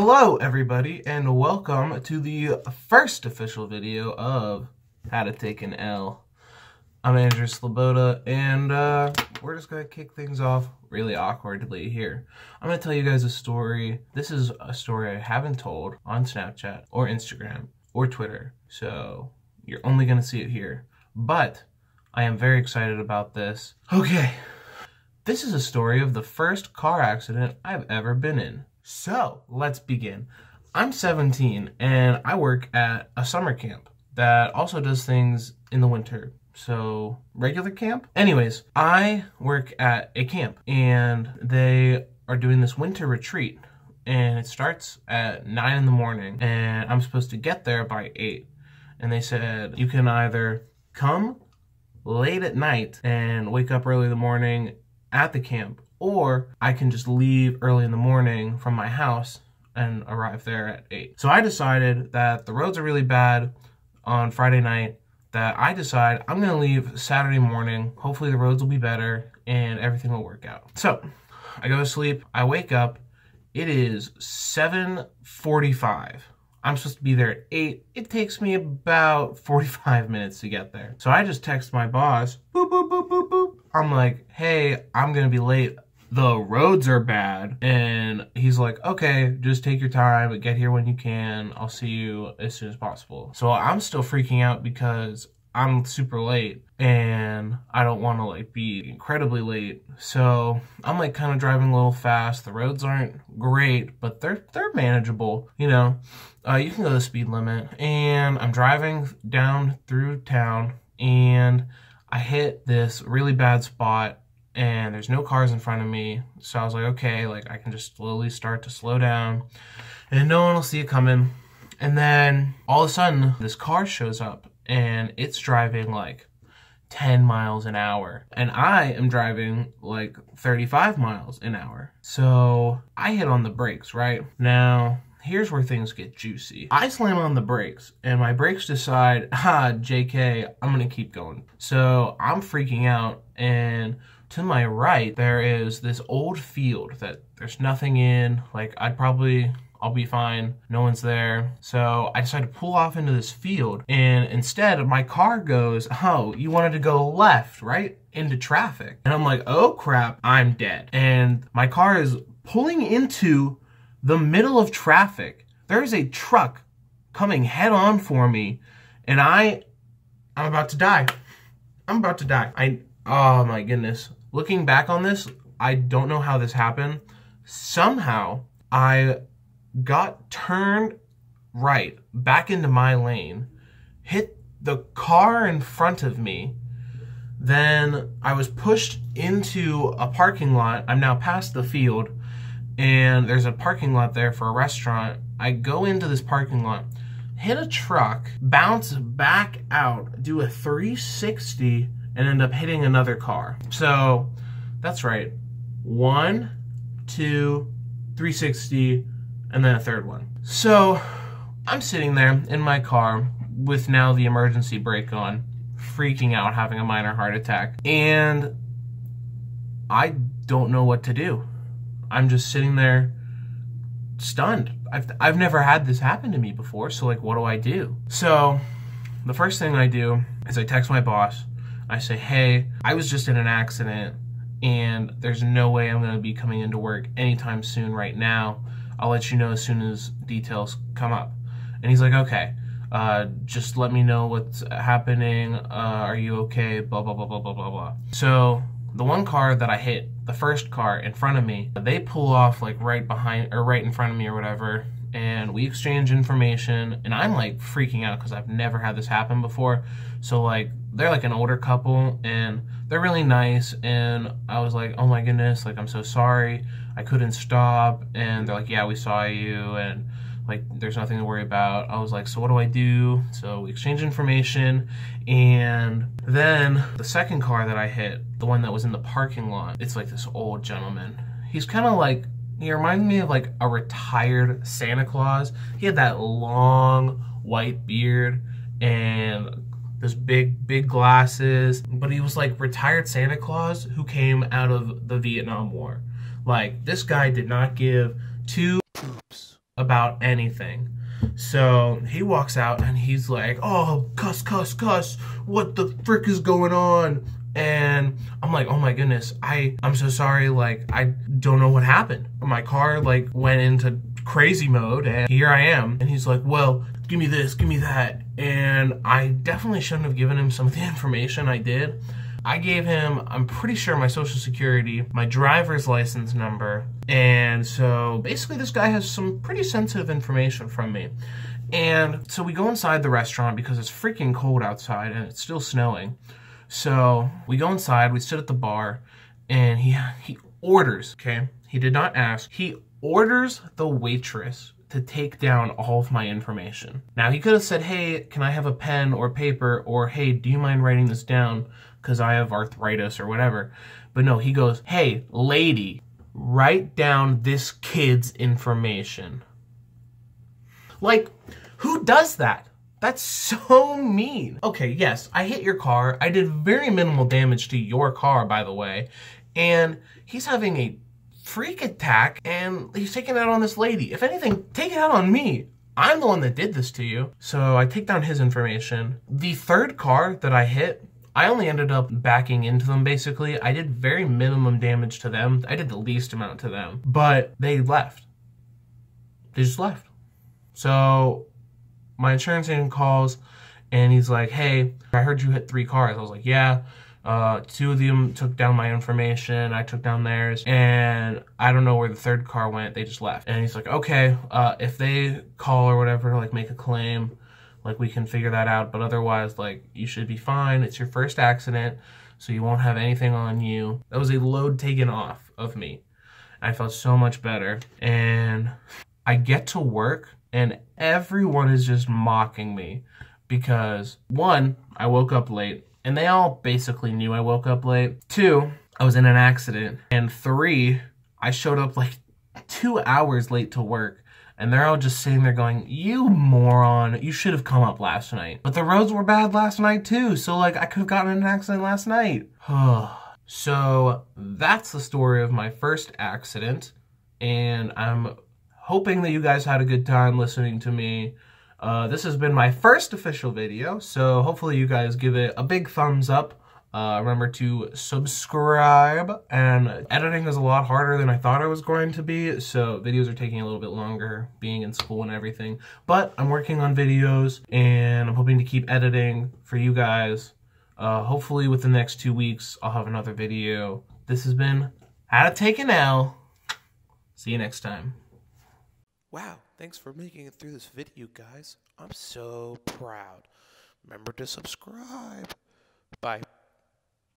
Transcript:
Hello everybody and welcome to the first official video of How to Take an L. I'm Andrew Sloboda and we're just going to kick things off really awkwardly here. I'm going to tell you guys a story. This is a story I haven't told on Snapchat or Instagram or Twitter, so you're only going to see it here. But I am very excited about this. Okay, this is a story of the first car accident I've ever been in. So, let's begin. I'm 17 and I work at a summer camp that also does things in the winter. So, regular camp? Anyways, I work at a camp and they are doing this winter retreat and it starts at 9 in the morning and I'm supposed to get there by 8. And they said, you can either come late at night and wake up early in the morning at the camp, or I can just leave early in the morning from my house and arrive there at 8. So I decided that the roads are really bad on Friday night, that I decide I'm gonna leave Saturday morning. Hopefully the roads will be better and everything will work out. So I go to sleep, I wake up, it is 7:45. I'm supposed to be there at 8. It takes me about 45 minutes to get there. So I just text my boss, boop, boop, boop, boop, boop. I'm like, hey, I'm gonna be late. The roads are bad. And he's like, okay, just take your time, but get here when you can. I'll see you as soon as possible. So I'm still freaking out because I'm super late and I don't want to like be incredibly late. So I'm like kind of driving a little fast. The roads aren't great, but they're manageable, you know. You can go the speed limit, and I'm driving down through town and I hit this really bad spot and there's no cars in front of me. So I was like, okay, like I can just slowly start to slow down and no one will see it coming. And then all of a sudden this car shows up and it's driving like 10 miles an hour and I am driving like 35 miles an hour. So I hit on the brakes, right? Now, here's where things get juicy. I slam on the brakes and my brakes decide, JK, I'm gonna keep going. So I'm freaking out, and to my right, there is this old field that there's nothing in. Like I'll be fine, no one's there. So I decided to pull off into this field, and instead my car goes, oh, you wanted to go left, right? Into traffic. And I'm like, oh crap, I'm dead. And my car is pulling into the middle of traffic. There is a truck coming head on for me, and I'm about to die. I'm about to die. Oh my goodness. Looking back on this, I don't know how this happened. Somehow, I got turned right back into my lane, hit the car in front of me, then I was pushed into a parking lot. I'm now past the field, and there's a parking lot there for a restaurant. I go into this parking lot, hit a truck, bounce back out, do a 360, and end up hitting another car. So that's right, 1, 2, 360, and then a third one. So I'm sitting there in my car with now the emergency brake on, freaking out, having a minor heart attack, and I don't know what to do. I'm just sitting there stunned. I've never had this happen to me before, so like, what do I do? So the first thing I do is I text my boss. I say, hey, I was just in an accident and there's no way I'm gonna be coming into work anytime soon right now. I'll let you know as soon as details come up. And he's like, okay, just let me know what's happening. Are you okay? Blah, blah, blah, blah, blah, blah, blah. So the one car that I hit, the first car in front of me, they pull off like right behind or right in front of me or whatever, and we exchange information, and I'm like freaking out because I've never had this happen before. So like, they're like an older couple and they're really nice, and I was like, oh my goodness, like I'm so sorry, I couldn't stop. And they're like, yeah, we saw you and like there's nothing to worry about. I was like, so what do I do? So we exchange information, and then the second car that I hit, the one that was in the parking lot, it's like this old gentleman. He's kind of like, he reminds me of like a retired Santa Claus. He had that long white beard and this big glasses, but he was like retired Santa Claus who came out of the Vietnam War. Like, this guy did not give two oops about anything. So he walks out and he's like, oh, cuss, cuss, cuss. What the frick is going on? And I'm like, oh my goodness, I'm so sorry. Like, I don't know what happened. My car like went into crazy mode and here I am. And he's like, well, give me this, give me that. And I definitely shouldn't have given him some of the information I did. I gave him, I'm pretty sure, my social security, my driver's license number. And so basically this guy has some pretty sensitive information from me. And so we go inside the restaurant because it's freaking cold outside and it's still snowing. So we go inside, we sit at the bar, and he orders, okay? He did not ask. He orders the waitress to take down all of my information. Now, he could have said, hey, can I have a pen or paper? Or, hey, do you mind writing this down? Because I have arthritis or whatever. But no, he goes, hey, lady, write down this kid's information. Like, who does that? That's so mean. Okay, yes, I hit your car. I did very minimal damage to your car, by the way. And he's having a freak attack and he's taking it out on this lady. If anything, take it out on me. I'm the one that did this to you. So I take down his information. The third car that I hit, I only ended up backing into them, basically. I did very minimum damage to them. I did the least amount to them. But they left. They just left. So my insurance agent calls and he's like, hey, I heard you hit 3 cars. I was like, yeah. 2 of them took down my information. I took down theirs. And I don't know where the third car went. They just left. And he's like, okay, if they call or whatever, like make a claim, like we can figure that out. But otherwise, like, you should be fine. It's your first accident, so you won't have anything on you. That was a load taken off of me. I felt so much better. And I get to work and everyone is just mocking me because 1, I woke up late and they all basically knew I woke up late. 2, I was in an accident. And 3, I showed up like 2 hours late to work and they're all just sitting there going, you moron, you should have come up last night. But the roads were bad last night too, so like I could have gotten in an accident last night. So that's the story of my first accident, and I'm hoping that you guys had a good time listening to me. This has been my first official video, so hopefully you guys give it a big thumbs up. Remember to subscribe, and editing is a lot harder than I thought it was going to be, so videos are taking a little bit longer, being in school and everything. But I'm working on videos, and I'm hoping to keep editing for you guys. Hopefully within the next 2 weeks, I'll have another video. This has been How to Take an L. See you next time. Wow, thanks for making it through this video, guys. I'm so proud. Remember to subscribe. Bye.